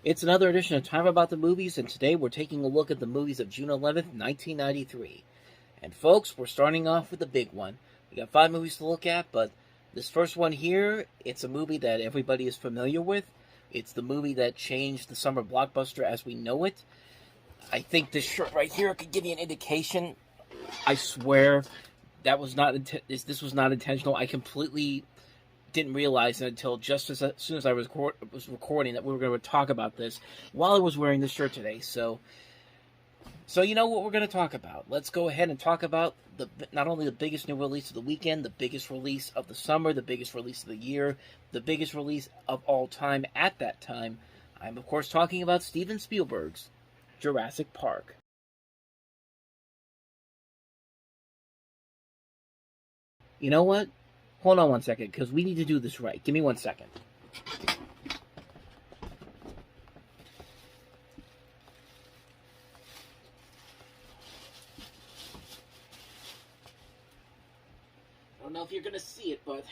It's another edition of Time About the Movies, and today we're taking a look at the movies of June 11th, 1993. And folks, we're starting off with the big one. We got 5 movies to look at, but this first one here, it's a movie that everybody is familiar with. It's the movie that changed the summer blockbuster as we know it. I think this shirt right here could give you an indication. I swear that was not this was not intentional. I completely didn't realize it until just as soon as I was recording that we were going to talk about this while I was wearing this shirt today. So you know what we're going to talk about. Let's go ahead and talk about not only the biggest new release of the weekend, the biggest release of the summer, the biggest release of the year, the biggest release of all time at that time. I'm of course talking about Steven Spielberg's Jurassic Park. You know what? Hold on one second, because we need to do this right. Give me 1 second. I don't know if you're going to see it, but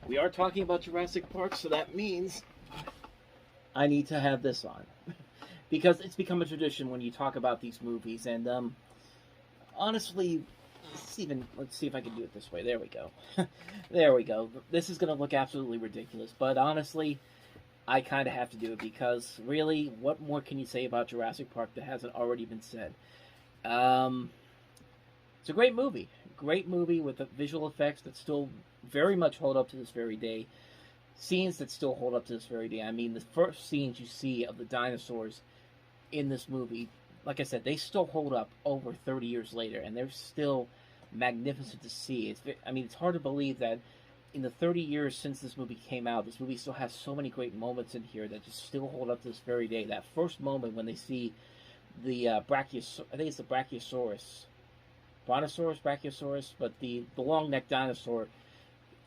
we are talking about Jurassic Park, so that means I need to have this on. Because it's become a tradition when you talk about these movies, and honestly, let's see if I can do it this way. There we go. There we go. This is going to look absolutely ridiculous, but honestly, I kind of have to do it because really, what more can you say about Jurassic Park that hasn't already been said? It's a great movie. Great movie with the visual effects that still very much hold up to this very day. Scenes that still hold up to this very day. I mean, the first scenes you see of the dinosaurs in this movie, like I said, they still hold up over 30 years later, and they're still magnificent to see. It's hard to believe that in the 30 years since this movie came out, this movie still has so many great moments in here that just still hold up to this very day. That first moment when they see the I think it's the Brachiosaurus, but the long-necked dinosaur,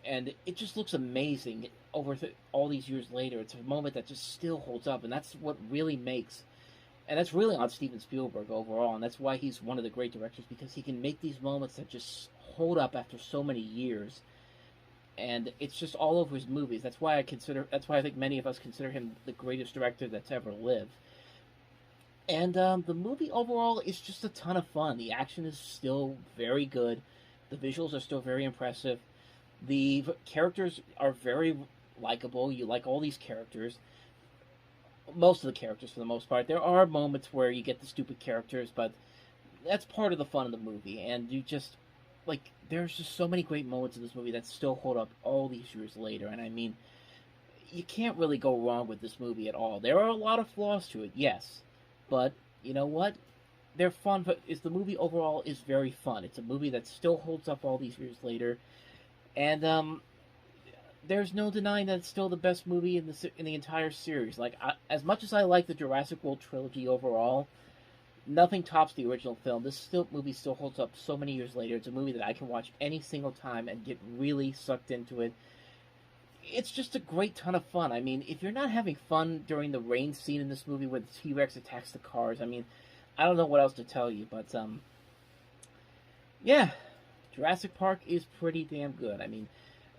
and it just looks amazing over all these years later. It's a moment that just still holds up, and that's what really makes. And that's really on Steven Spielberg overall, and that's why he's one of the great directors, because he can make these moments that just hold up after so many years. And it's just all over his movies. That's why I think many of us consider him the greatest director that's ever lived. And the movie overall is just a ton of fun. The action is still very good. The visuals are still very impressive. The characters are very likable. You like all these characters. Most of the characters, for the most part. There are moments where you get the stupid characters, but that's part of the fun of the movie. And there's just so many great moments in this movie that still hold up all these years later. And I mean, you can't really go wrong with this movie at all. There are a lot of flaws to it, yes. But, you know what? They're fun, but the movie overall is very fun. It's a movie that still holds up all these years later. And, there's no denying that it's still the best movie in the entire series. As much as I like the Jurassic World trilogy overall, nothing tops the original film. This movie still holds up so many years later. It's a movie that I can watch any single time and get really sucked into it. It's just a great ton of fun. I mean, if you're not having fun during the rain scene in this movie where the T-Rex attacks the cars, I mean, I don't know what else to tell you, but yeah, Jurassic Park is pretty damn good. I mean,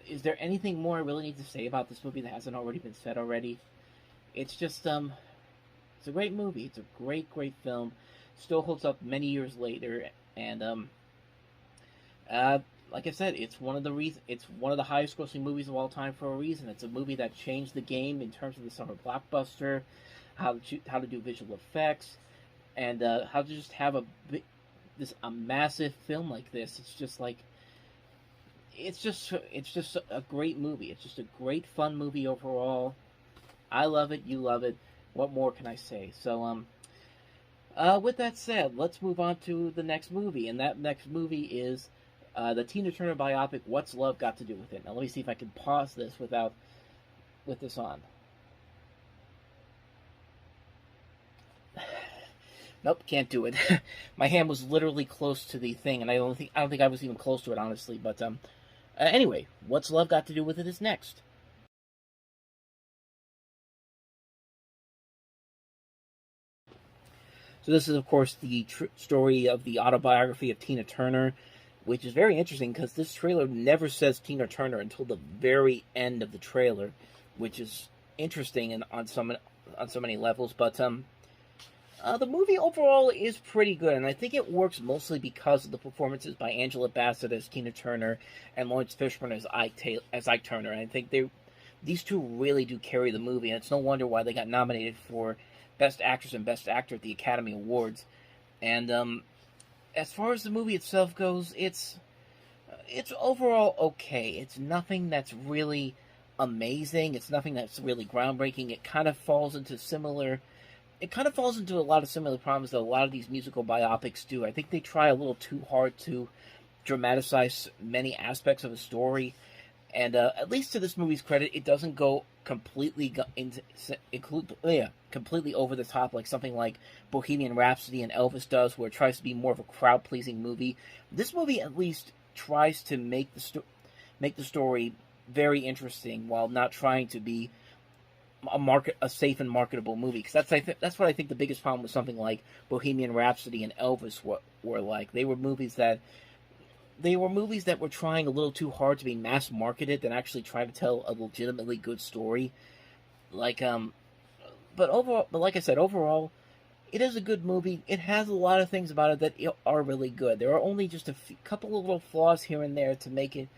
is there anything more I really need to say about this movie that hasn't already been said already? It's just it's a great movie. It's a great film. Still holds up many years later, and like I said, it's one of the highest grossing movies of all time for a reason. It's a movie that changed the game in terms of the summer blockbuster, how to do visual effects, and how to just have a massive film like this. It's just a great movie. It's just a great fun movie overall. I love it. You love it. What more can I say? So with that said, let's move on to the next movie, and that next movie is the Tina Turner biopic, What's Love Got to Do with It? Now let me see if I can pause this with this on. Nope, can't do it. My hand was literally close to the thing, and I don't think I was even close to it, honestly. But anyway, What's Love Got to Do with It is next. So this is, of course, the story of the autobiography of Tina Turner, which is very interesting because this trailer never says Tina Turner until the very end of the trailer, which is interesting and on so many levels. But the movie overall is pretty good, and I think it works mostly because of the performances by Angela Bassett as Tina Turner and Lawrence Fishburne as Ike Turner. And I think these two really do carry the movie, and it's no wonder why they got nominated for Best Actress and Best Actor at the Academy Awards. And as far as the movie itself goes, it's overall okay. It's nothing that's really amazing. It's nothing that's really groundbreaking. It kind of falls into a lot of similar problems that a lot of these musical biopics do. I think they try a little too hard to dramatize many aspects of a story, and at least to this movie's credit, it doesn't go completely over the top like something like Bohemian Rhapsody and Elvis does, where it tries to be more of a crowd-pleasing movie. This movie at least tries to make the story very interesting while not trying to be a safe and marketable movie. Because that's what I think the biggest problem with something like Bohemian Rhapsody and Elvis were like. They were movies that were trying a little too hard to be mass marketed than actually try to tell a legitimately good story. Like but like I said, overall, it is a good movie. It has a lot of things about it that are really good. There are only just couple of little flaws here and there to make it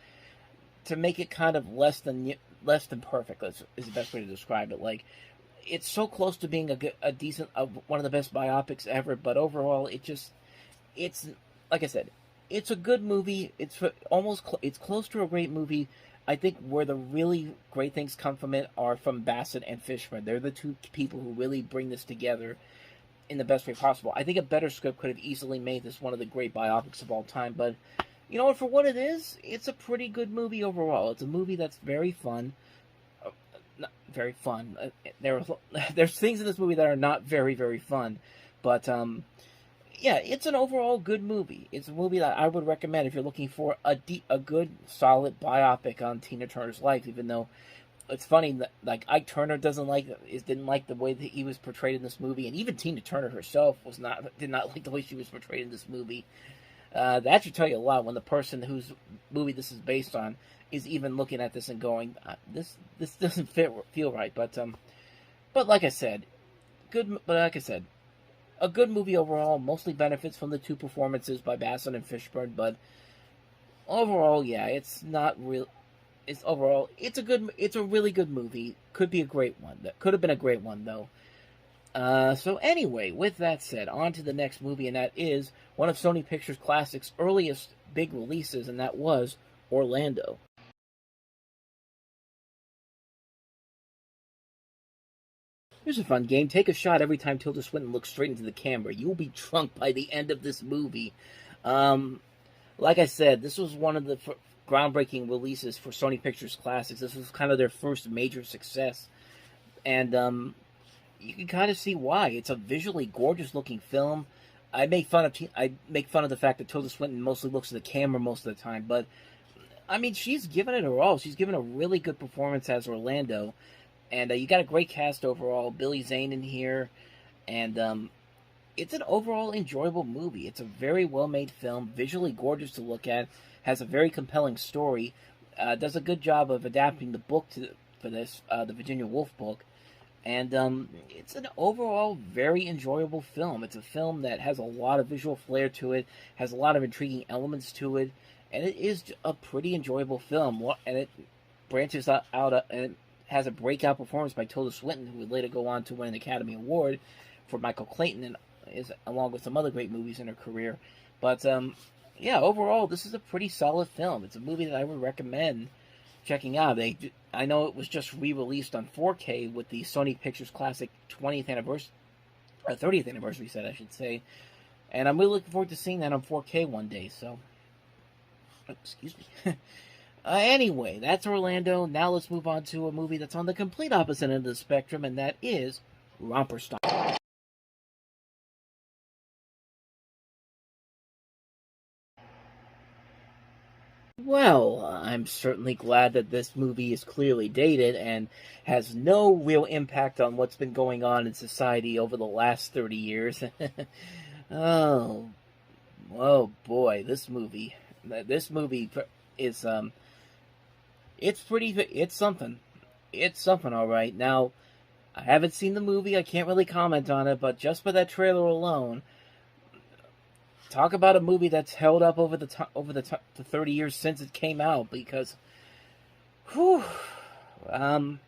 kind of less than perfect. Is the best way to describe it. Like, it's so close to being a decent, one of the best biopics ever, but overall, it's like I said, it's a good movie. It's close to a great movie. I think where the really great things come from it are from Bassett and Fishburne. They're the two people who really bring this together in the best way possible. I think a better script could have easily made this one of the great biopics of all time, but you know what, for what it is, it's a pretty good movie overall. It's a movie that's very fun. Not very fun. There's things in this movie that are not very, very fun, but yeah, it's an overall good movie. It's a movie that I would recommend if you're looking for a good, solid biopic on Tina Turner's life. Even though it's funny that like Ike Turner didn't like the way that he was portrayed in this movie, and even Tina Turner herself did not like the way she was portrayed in this movie. That should tell you a lot when the person whose movie this is based on is even looking at this and going, "This doesn't feel right." But like I said, a good movie overall. Mostly benefits from the two performances by Bassett and Fishburne, but overall, yeah, it's not real. It's a really good movie. Could be a great one. That could have been a great one though. So anyway, with that said, on to the next movie, and that is one of Sony Pictures Classic's earliest big releases, and that was Orlando. Here's a fun game. Take a shot every time Tilda Swinton looks straight into the camera. You'll be drunk by the end of this movie. Like I said, this was one of the groundbreaking releases for Sony Pictures Classics. This was kind of their first major success, and you can kind of see why. It's a visually gorgeous-looking film. I make fun of the fact that Tilda Swinton mostly looks at the camera most of the time, but I mean, she's given it her all. She's given a really good performance as Orlando, and you got a great cast overall. Billy Zane in here, and it's an overall enjoyable movie. It's a very well-made film, visually gorgeous to look at, has a very compelling story, does a good job of adapting the book for this, the Virginia Woolf book, and it's an overall very enjoyable film. It's a film that has a lot of visual flair to it, has a lot of intriguing elements to it, and it is a pretty enjoyable film. And it branches out and it has a breakout performance by Tilda Swinton, who would later go on to win an Academy Award for Michael Clayton, and along with some other great movies in her career. But yeah, overall, this is a pretty solid film. It's a movie that I would recommend checking out. I know it was just re-released on 4K with the Sony Pictures Classic 20th anniversary, or 30th anniversary set, I should say. And I'm really looking forward to seeing that on 4K one day, so... excuse me. Anyway, that's Orlando. Now let's move on to a movie that's on the complete opposite end of the spectrum, and that is Romper Style. Well, I'm certainly glad that this movie is clearly dated and has no real impact on what's been going on in society over the last 30 years. oh, oh boy, this movie is it's something. It's something, all right. Now, I haven't seen the movie. I can't really comment on it, but just by that trailer alone, talk about a movie that's held up over the 30 years since it came out. Because, whew, um,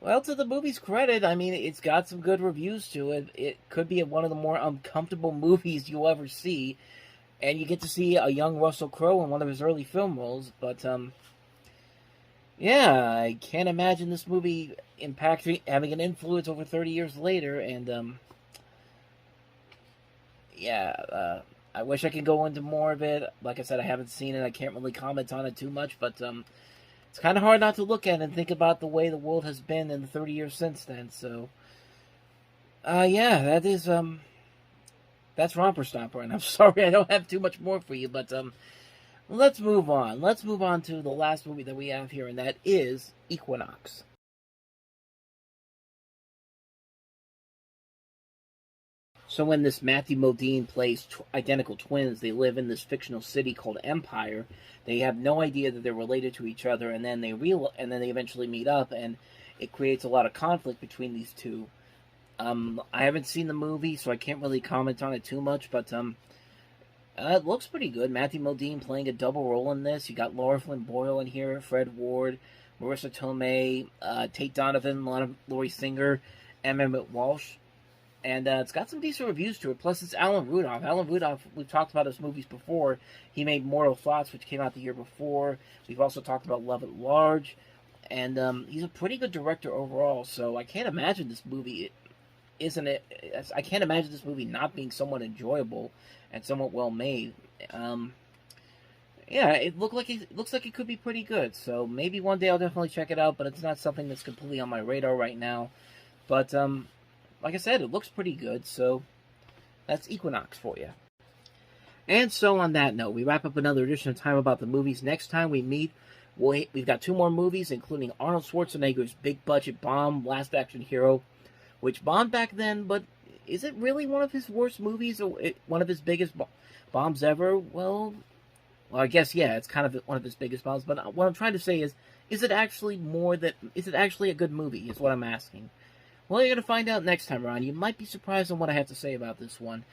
well, to the movie's credit, I mean, it's got some good reviews to it. It could be one of the more uncomfortable movies you'll ever see, and you get to see a young Russell Crowe in one of his early film roles. But yeah, I can't imagine this movie having an influence over 30 years later. And yeah, I wish I could go into more of it. Like I said, I haven't seen it. I can't really comment on it too much, but it's kind of hard not to look at and think about the way the world has been in the 30 years since then. So, yeah, that's Romper Stomper, and I'm sorry I don't have too much more for you, but let's move on. Let's move on to the last movie that we have here, and that is Equinox. So when this Matthew Modine plays identical twins, they live in this fictional city called Empire. They have no idea that they're related to each other, and then they eventually meet up, and it creates a lot of conflict between these two. I haven't seen the movie, so I can't really comment on it too much, but it looks pretty good. Matthew Modine playing a double role in this. You got Laura Flynn Boyle in here, Fred Ward, Marissa Tomei, Tate Donovan, Laurie Singer, and Emmett Walsh. And it's got some decent reviews to it. Plus, it's Alan Rudolph. Alan Rudolph, we've talked about his movies before. He made Mortal Thoughts, which came out the year before. We've also talked about Love at Large. And he's a pretty good director overall. So I can't imagine this movie I can't imagine this movie not being somewhat enjoyable and somewhat well made. Yeah, it looks like it could be pretty good. So maybe one day I'll definitely check it out. But it's not something that's completely on my radar right now. But like I said, it looks pretty good, so that's Equinox for you. And so on that note, we wrap up another edition of Time About the Movies. Next time we meet, we've got 2 more movies, including Arnold Schwarzenegger's big-budget bomb, Last Action Hero, which bombed back then, but is it really one of his worst movies, or one of his biggest bombs ever? Well, I guess, yeah, it's kind of one of his biggest bombs, but what I'm trying to say is it actually a good movie, is what I'm asking. Well, you're going to find out next time around. You might be surprised on what I have to say about this one.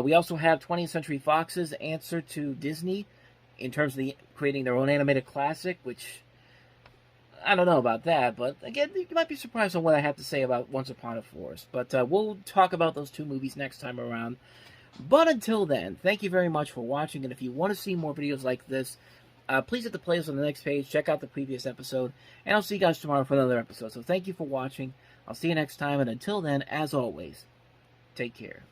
We also have 20th Century Fox's answer to Disney in terms of creating their own animated classic, which I don't know about that, but again, you might be surprised on what I have to say about Once Upon a Forest. But we'll talk about those 2 movies next time around. But until then, thank you very much for watching, and if you want to see more videos like this, please hit the playlist on the next page, check out the previous episode, and I'll see you guys tomorrow for another episode. So thank you for watching. I'll see you next time, and until then, as always, take care.